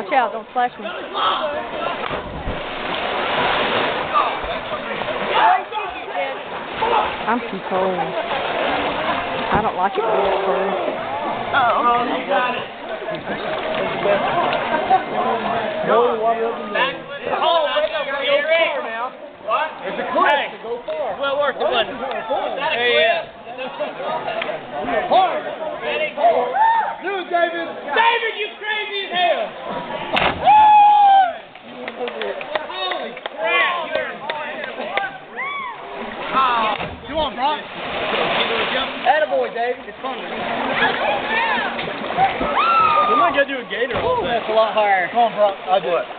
Watch out, don't splash me. I'm too cold. I don't like it when it's cold. Oh, you got it. What? It's a cliff to go far. Well worth it, wasn't it? Yeah. Hard. Ready? Do it, David. David, you crazy as hell. Holy crap. Come on, Brock. Attaboy, David. It's fun. We might go do a gator. That's a lot higher. Come on, Brock. I'll do it.